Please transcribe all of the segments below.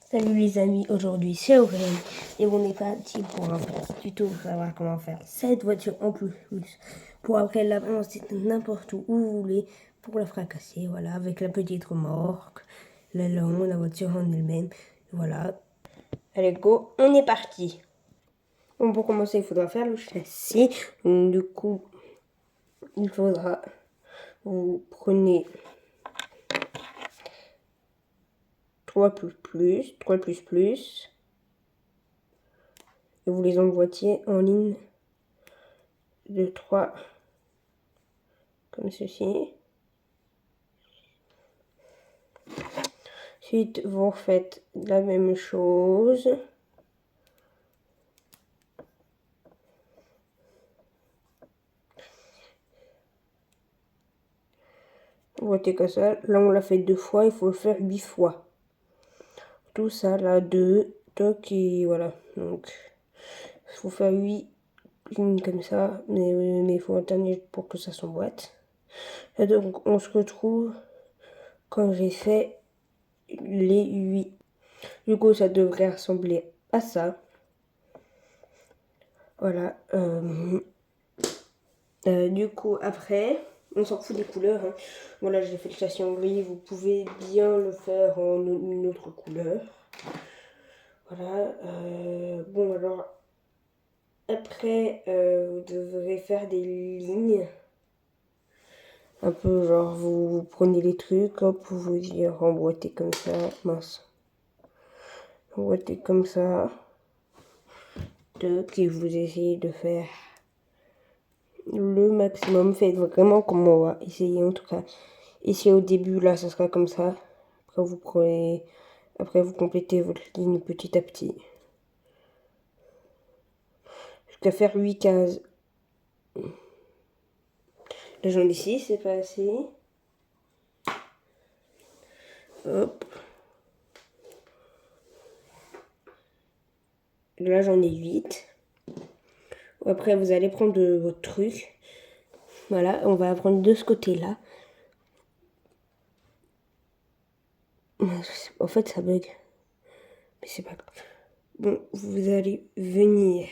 Salut les amis, aujourd'hui c'est Aurélien et on est parti pour un petit tuto pour savoir comment faire cette voiture en plus pour après la balancer n'importe où vous voulez pour la fracasser, voilà, avec la petite remorque, l'aileron, la voiture en elle-même, voilà. Allez go, on est parti. Bon, pour commencer il faudra faire le châssis, donc, du coup il faudra, vous prenez 3 plus, et vous les emboîtiez en ligne de 3 comme ceci. Ensuite, vous refaites la même chose. Vous votez comme ça. Là, on l'a fait 2 fois. Il faut le faire 8 fois. Tout ça, là, 2. Toc, et voilà. Donc, il faut faire 8 lignes comme ça. Mais il faut alterner pour que ça s'emboîte. Et donc, on se retrouve quand j'ai fait les 8. Du coup, ça devrait ressembler à ça. Voilà. Du coup, après, on s'en fout des couleurs. Hein. Voilà, j'ai fait le châssis en gris. Vous pouvez bien le faire en une autre couleur. Voilà. Bon, alors, après, vous devrez faire des lignes. Un peu genre, vous prenez les trucs, hop, vous y remboîtez comme ça. Mince. Emboîtez comme ça. Et vous essayez de faire le maximum. Faites vraiment comme on va essayer en tout cas. Ici au début là ça sera comme ça. Après vous complétez votre ligne petit à petit. Jusqu'à faire 8 cases. Là j'en ai 6, c'est pas assez. Hop. Là j'en ai 8. Après vous allez prendre votre truc. Voilà, on va prendre de ce côté-là. En fait ça bug. Mais c'est pas grave. Bon, vous allez venir.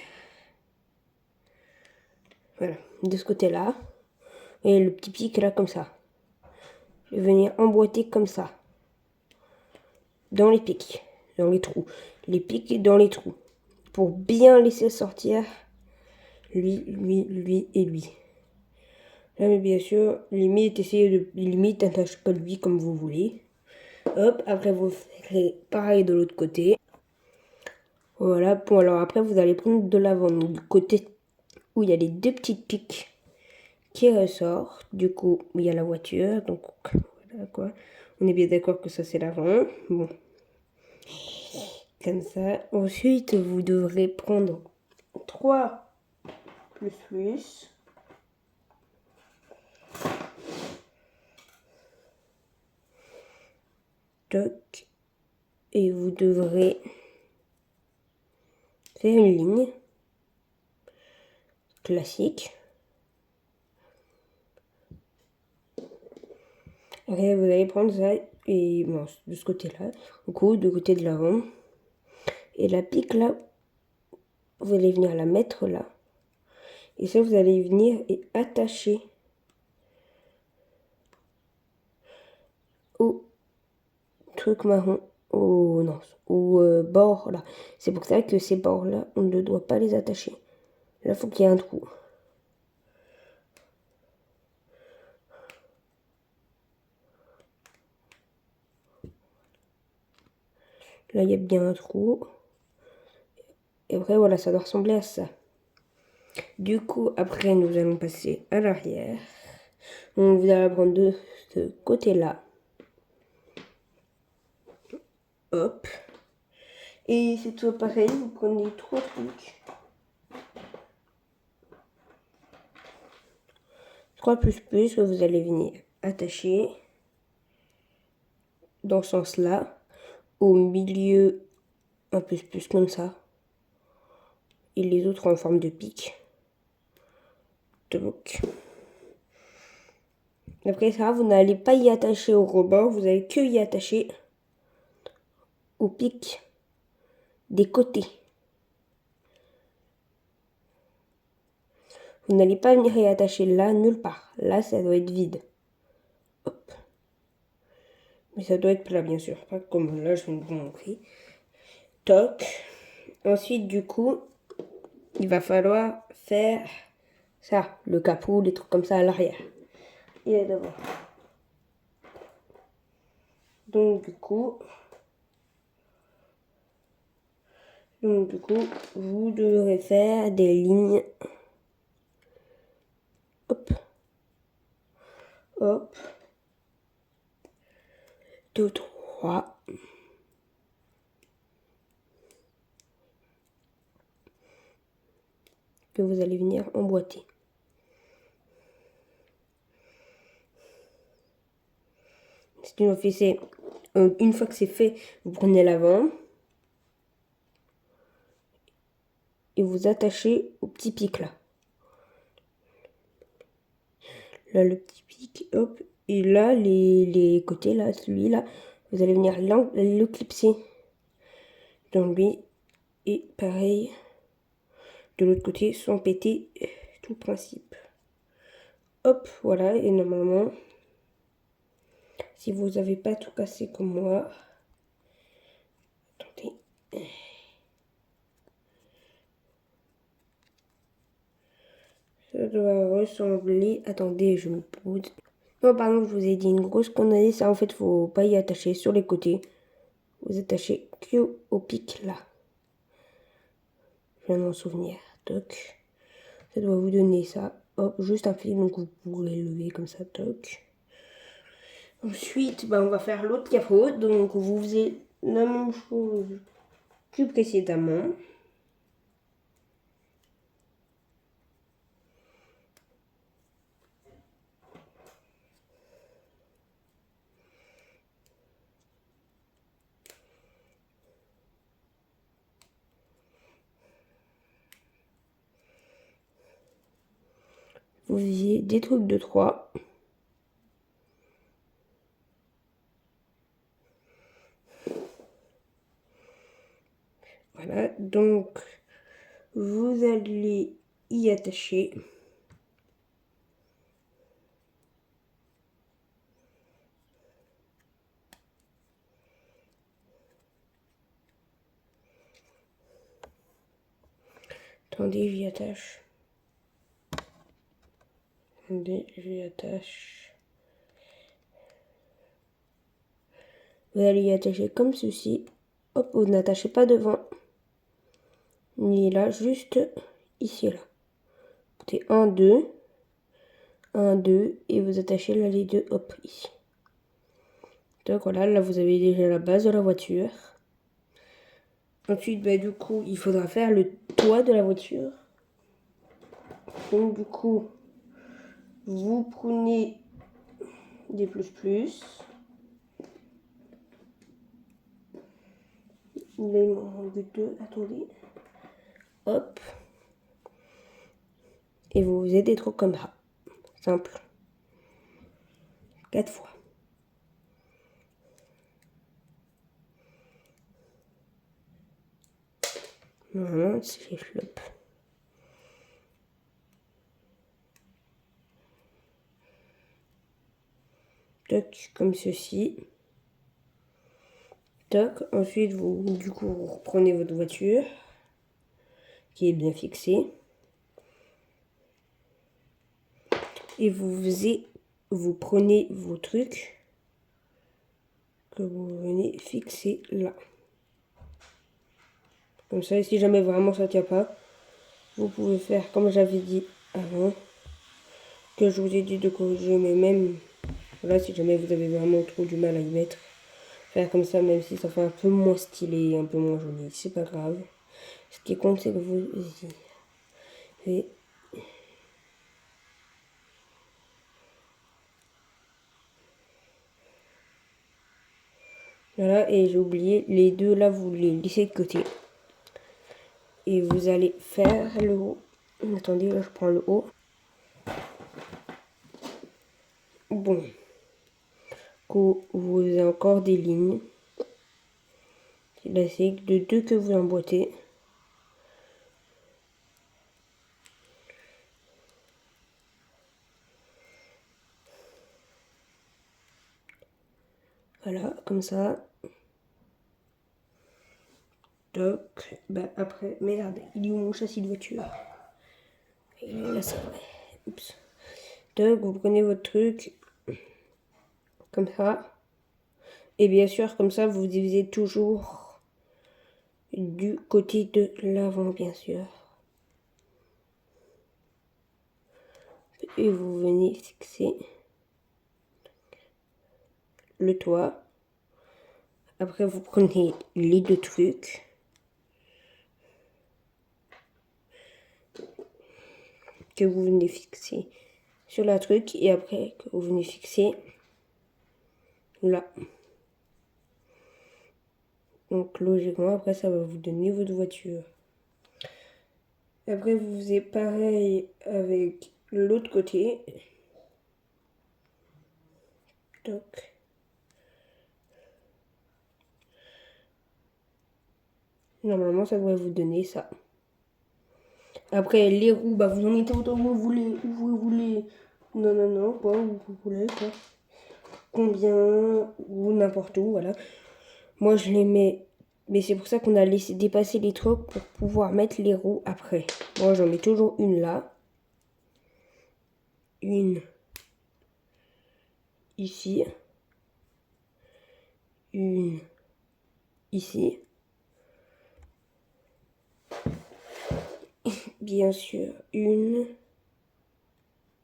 Voilà, de ce côté-là. Et le petit pic là comme ça. Je vais venir emboîter comme ça. Dans les pics, dans les trous. Les pics dans les trous. Pour bien laisser sortir lui et lui. Là, mais bien sûr, limite, essayez de limite attacher pas lui comme vous voulez. Hop, après vous faites pareil de l'autre côté. Voilà, bon alors après vous allez prendre de l'avant, du côté où il y a les deux petites pics qui ressortent. Du coup, il y a la voiture, donc voilà quoi. On est bien d'accord que ça c'est l'avant. Bon. Comme ça. Ensuite, vous devrez prendre 3 plus. Toc. Et vous devrez faire une ligne classique. Après, vous allez prendre ça et bon, de ce côté-là, du coup, du côté de l'avant. Et la pique là, vous allez venir la mettre là. Et ça, vous allez venir et attacher au truc marron, au bord là. C'est pour ça que ces bords là, on ne doit pas les attacher. Là, il faut qu'il y ait un trou. Là, il y a bien un trou. Et après, voilà, ça doit ressembler à ça. Du coup, après, nous allons passer à l'arrière. On vous allez prendre de ce côté-là. Hop. Et c'est tout pareil, vous prenez 3 trucs. 3 plus que vous allez venir attacher dans ce sens-là. Au milieu, un plus comme ça. Et les autres en forme de pic. Donc. Après ça, vous n'allez pas y attacher au rebord, vous allez que y attacher au pic des côtés. Vous n'allez pas venir y attacher là, nulle part. Là, ça doit être vide. Hop. Mais ça doit être plat, bien sûr. Pas comme là, je viens de vous montrer. Toc. Ensuite, du coup, il va falloir faire ça, le capot, des trucs comme ça à l'arrière. Et à devant. Donc, du coup, vous devrez faire des lignes. Hop. Hop. 2, 3. Que vous allez venir emboîter. Une fois que c'est fait, vous prenez l'avant et vous attachez au petit pic là. Là, le petit pic, hop. Et là, les côtés, là, celui-là, vous allez venir le clipser dans lui. Et pareil, de l'autre côté, sans péter tout le principe. Hop, voilà. Et normalement, si vous n'avez pas tout cassé comme moi, attendez. Ça doit ressembler. Attendez, je me pose. Non, pardon, je vous ai dit une grosse connerie. Ça, en fait, faut pas y attacher sur les côtés. Vous attachez que au pic là. Je viens de m'en souvenir. Toc. Ça doit vous donner ça. Hop, juste un fil, donc vous pourrez lever comme ça. Toc. Ensuite, on va faire l'autre capot. Donc, vous faisiez la même chose que précédemment. Vous faisiez des trucs de 3. Voilà, donc vous allez y attacher. Attendez, j'y attache. Attendez, j'y attache. Vous allez y attacher comme ceci. Hop, vous n'attachez pas devant. Ni là, juste ici, là. Écoutez, 1, 2. 1, 2. Et vous attachez là les deux, hop, ici. Donc voilà, là vous avez déjà la base de la voiture. Ensuite, du coup, il faudra faire le toit de la voiture. Donc du coup, vous prenez des plus. Là, il m'en manque 2, attendez. Hop. Et vous faisiez des trucs comme ça. Simple. 4 fois. Voilà, c'est les flops. Toc, comme ceci. Toc. Ensuite, du coup, vous reprenez votre voiture qui est bien fixée. Et vous prenez vos trucs que vous venez fixer là. Comme ça, et si jamais vraiment ça ne tient pas, vous pouvez faire comme j'avais dit avant, que je vous ai dit de corriger, mais même, voilà, si jamais vous avez vraiment trop du mal à y mettre, faire comme ça, même si ça fait un peu moins stylé, un peu moins joli, c'est pas grave. Ce qui compte, c'est que vous y voilà, et j'ai oublié, les deux là, vous les laissez de côté. Et vous allez faire le haut. Attendez, là, je prends le haut. Bon. Vous avez encore des lignes la série de 2 que vous emboîtez. Voilà, comme ça. Toc. Bah après, merde, il est où mon châssis de voiture? Il est là, c'est vrai. Oups. Toc, vous prenez votre truc. Comme ça. Et bien sûr, comme ça, vous divisez toujours du côté de l'avant, bien sûr. Et vous venez fixer le toit. Après, vous prenez les 2 trucs. Que vous venez fixer sur la truc. Et après, que vous venez fixer là. Donc, logiquement, après, ça va vous donner votre voiture. Après, vous faisiez pareil avec l'autre côté. Toc. Normalement, ça devrait vous donner ça. Après, les roues, bah, vous en mettez autant que vous voulez. Où vous voulez. Non, pas où vous voulez, quoi. Combien, ou n'importe où, voilà. Moi, je les mets. Mais c'est pour ça qu'on a laissé dépasser les trucs pour pouvoir mettre les roues après. Moi, j'en mets toujours une là. Une ici. Une ici. Bien sûr, une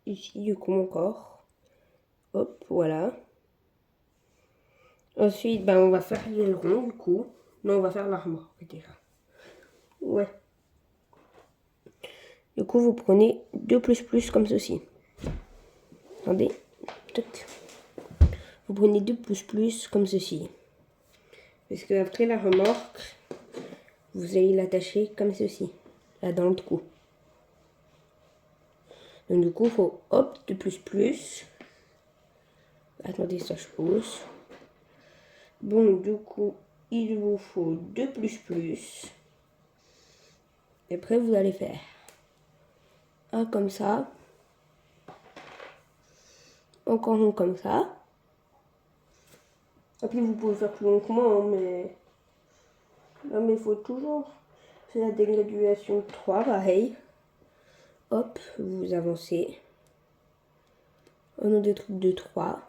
ici, du coup, mon corps. Hop, voilà. Ensuite, ben, on va faire l'aileron, du coup. Non, on va faire l'armoire, déjà. Ouais. Du coup, vous prenez 2 plus comme ceci. Attendez. Toc. Vous prenez 2 plus comme ceci. Parce que après la remorque, vous allez l'attacher comme ceci. Là, dans le trou. Donc, du coup, il faut, hop, 2 plus. Attendez, ça je pousse. Bon, du coup, il vous faut 2 plus. Et après, vous allez faire un comme ça. Encore un comme ça. Après, vous pouvez faire plus long que moi, hein, mais... Non, mais il faut toujours faire la dégraduation de 3, pareil. Hop, vous avancez. Un autre truc de 3.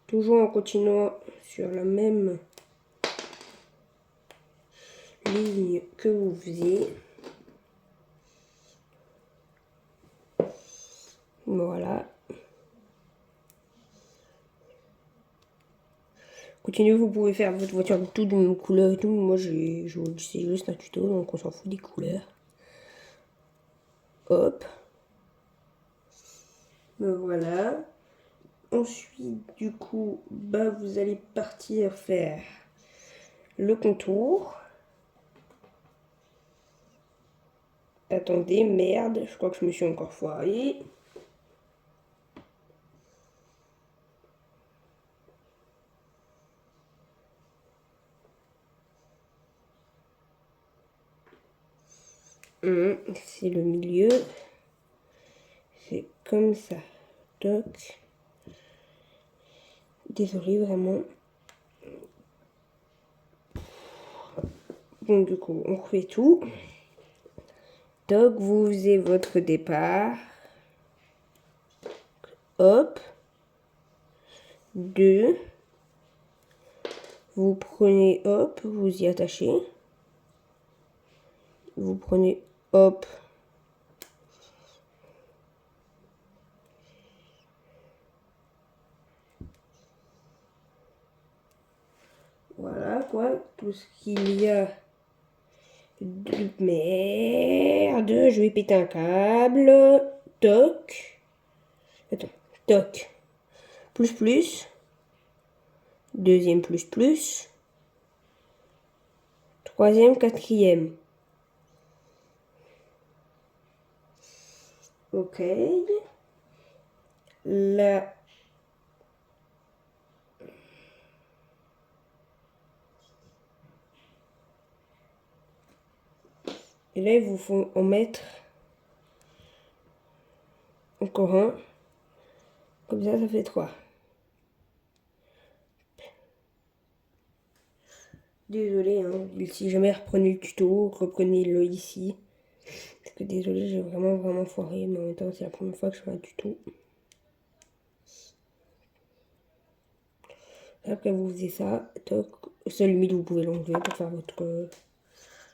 Toujours en continuant sur la même ligne que vous faisiez. Voilà. Continuez, vous pouvez faire votre voiture de toute une couleur et tout. Moi, c'est juste un tuto, donc on s'en fout des couleurs. Hop. Voilà. Ensuite, du coup, bah, vous allez partir faire le contour. Attendez, merde, je crois que je me suis encore foiré. C'est le milieu. C'est comme ça. Toc. Désolé, vraiment. Bon, du coup, on refait tout. Toc, vous faisiez votre départ. Hop. 2. Vous prenez, hop, vous y attachez. Vous prenez, hop. Voilà, quoi. Tout ce qu'il y a de merde. Je vais péter un câble. Toc. Attends. Toc. Plus. Deuxième plus. Troisième, quatrième. Ok. Là. Et là, il vous faut en mettre encore un. Comme ça fait 3. Désolé, hein, si jamais reprenez le tuto, reprenez-le ici. Parce que désolé, j'ai vraiment foiré, mais en même temps, c'est la première fois que je fais un tuto. Après, vous faisiez ça, toc. Ça, limite, vous pouvez l'enlever pour faire votre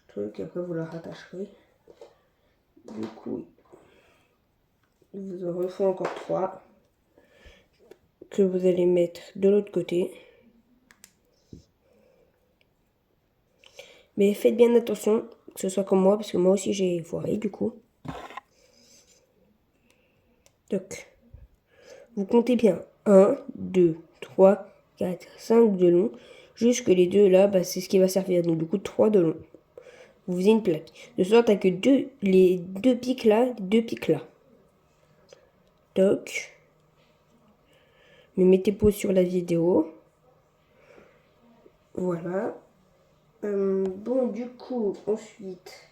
truc. Et après, vous le rattacherez. Du coup, il vous en refaut encore 3 que vous allez mettre de l'autre côté. Mais faites bien attention que ce soit comme moi, parce que moi aussi j'ai foiré du coup. Donc, vous comptez bien 1, 2, 3, 4, 5 de long. Jusque les deux là, bah, c'est ce qui va servir. Donc du coup 3 de long. Vous faisiez une plaque. De sorte à que les deux pics là, Toc. Mais mettez pause sur la vidéo. Voilà. Bon, du coup, ensuite,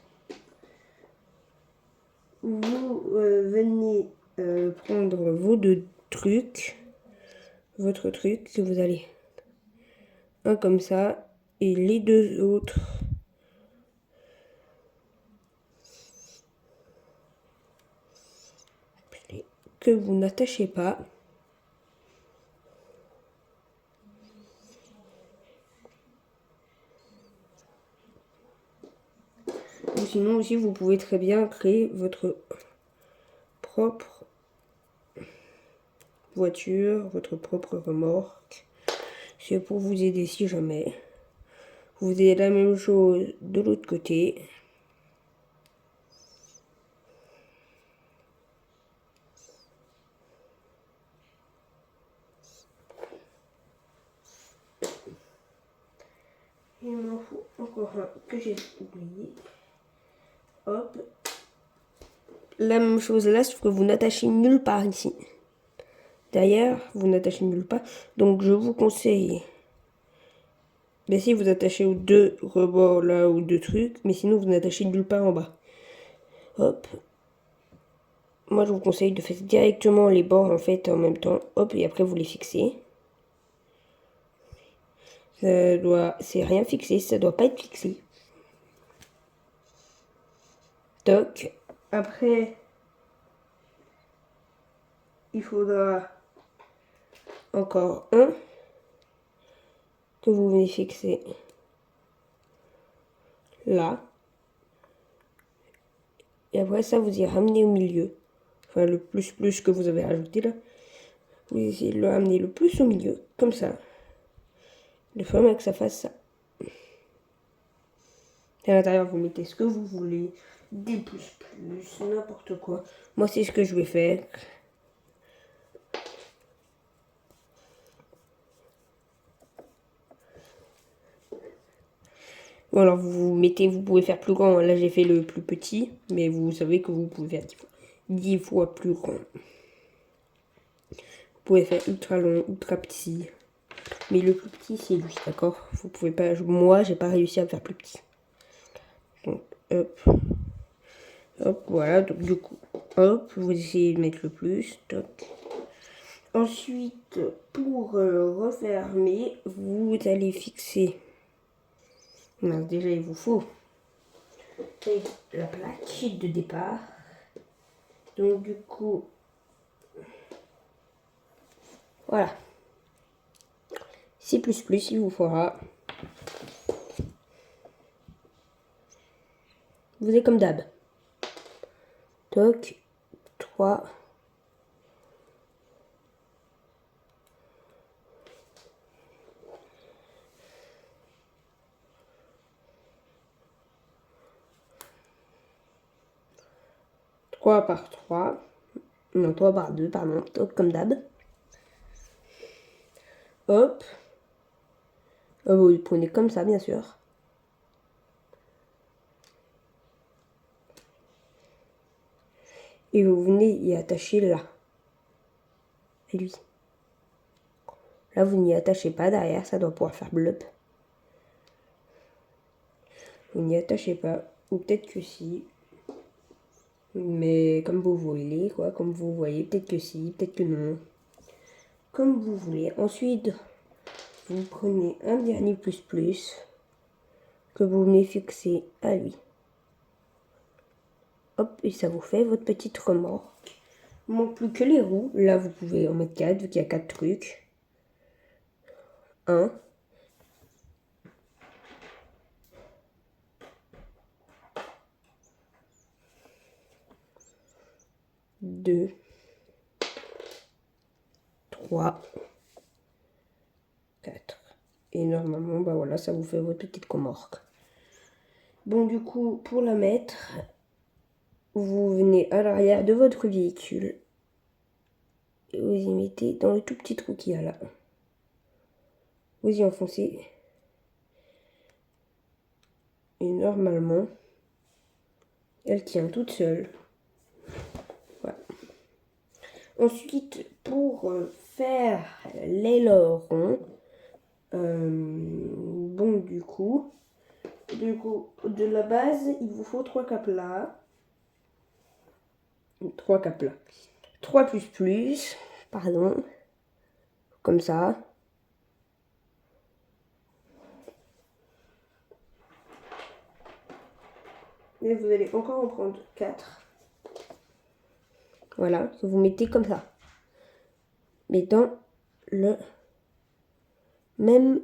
vous venez prendre vos deux trucs. Votre truc que vous allez un comme ça et les deux autres que vous n'attachez pas. Ou sinon aussi vous pouvez très bien créer votre propre voiture, votre propre remorque. C'est pour vous aider si jamais. Vous avez la même chose de l'autre côté. Il m'en faut encore un que j'ai oublié. Hop. La même chose là, sauf que vous n'attachez nulle part ici. Derrière, vous n'attachez nulle part. Donc je vous conseille d'essayer de vous attacher aux deux rebords là, aux deux trucs. Mais sinon, vous n'attachez nulle part en bas. Hop. Moi, je vous conseille de faire directement les bords en fait en même temps. Hop, et après vous les fixez. C'est rien fixé, ça doit pas être fixé. Toc. Après, il faudra encore un que vous venez fixer là. Et après ça, vous y ramenez au milieu. Enfin, le plus que vous avez rajouté là. Vous essayez de le ramener le plus au milieu, comme ça. De façon que ça fasse ça. Et à l'intérieur, vous mettez ce que vous voulez. Des plus, n'importe quoi. Moi, c'est ce que je vais faire. Bon, alors vous pouvez faire plus grand. Là, j'ai fait le plus petit, mais vous savez que vous pouvez faire 10 fois plus grand. Vous pouvez faire ultra long, ultra petit. Mais le plus petit, c'est lui, d'accord? Vous pouvez pas. Moi, j'ai pas réussi à faire plus petit. Donc, hop. Hop, voilà. Donc, du coup, hop, vous essayez de mettre le plus. Toc. Ensuite, pour refermer, vous allez fixer. Non, déjà, il vous faut la plaque de départ. Donc, du coup, voilà. C++, il vous faudra. Vous êtes comme d'hab. Toc, 3. Par 3. Non, 3 par 2, pardon. Toc, comme d'hab. Hop. Vous le prenez comme ça, bien sûr. Et vous venez y attacher là. Et lui. Là, vous n'y attachez pas derrière, ça doit pouvoir faire blop. Vous n'y attachez pas. Ou peut-être que si. Mais comme vous voulez, quoi. Comme vous voyez, peut-être que si, peut-être que non. Comme vous voulez. Ensuite, vous prenez un dernier plus que vous venez fixer à lui. Hop, et ça vous fait votre petite remorque. Il ne manque plus que les roues. Là, vous pouvez en mettre 4, vu qu'il y a 4 trucs. 1. 2. 3. 4. Et normalement, bah voilà, ça vous fait votre petite remorque. Bon, du coup, pour la mettre, vous venez à l'arrière de votre véhicule et vous y mettez dans le tout petit trou qu'il y a là. Vous y enfoncez. Et normalement, elle tient toute seule. Voilà. Ensuite, pour faire l'aileron, bon, du coup, de la base, il vous faut 3 caplas. 3 caplas. 3 pardon. Comme ça. Et vous allez encore en prendre 4. Voilà, que vous mettez comme ça. Mais dans le même...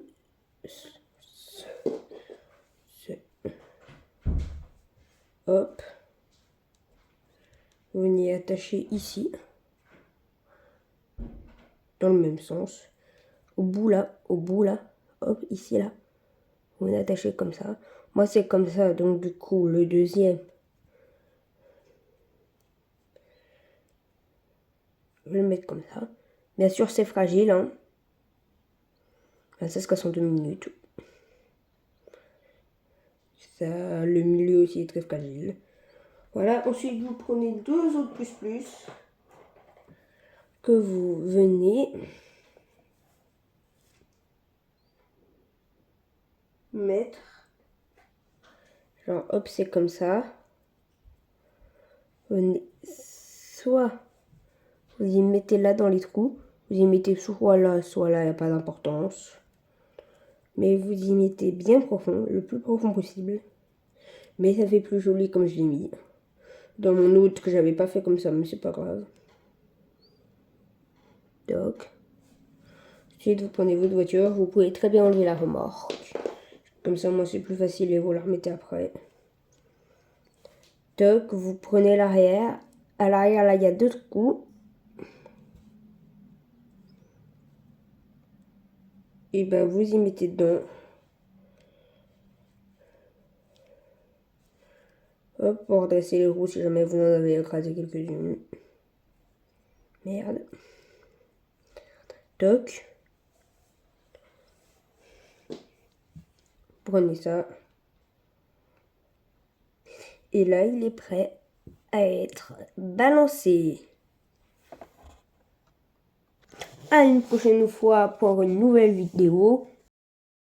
Hop. Vous venez attacher ici. Dans le même sens. Au bout là. Hop, ici là. Vous venez attacher comme ça. Moi c'est comme ça, donc du coup le deuxième. Je vais le mettre comme ça. Bien sûr c'est fragile, hein. Ça se casse en 2 minutes. Ça, le milieu aussi est très fragile. Voilà, ensuite vous prenez 2 autres plus que vous venez mettre. Genre hop, c'est comme ça. Vous venez, soit vous y mettez là dans les trous, vous y mettez soit là, il n'y a pas d'importance. Mais vous y mettez bien profond, le plus profond possible. Mais ça fait plus joli comme je l'ai mis. Dans mon autre que j'avais pas fait comme ça, mais c'est pas grave. Donc, ensuite vous prenez votre voiture, vous pouvez très bien enlever la remorque. Comme ça, moi c'est plus facile et vous la remettez après. Donc, vous prenez l'arrière. À l'arrière, là, il y a 2 trous. Et ben, vous y mettez dedans. Hop, pour redresser les roues si jamais vous en avez écrasé quelques-unes. Merde. Toc. Prenez ça. Et là, il est prêt à être balancé. À une prochaine fois pour une nouvelle vidéo.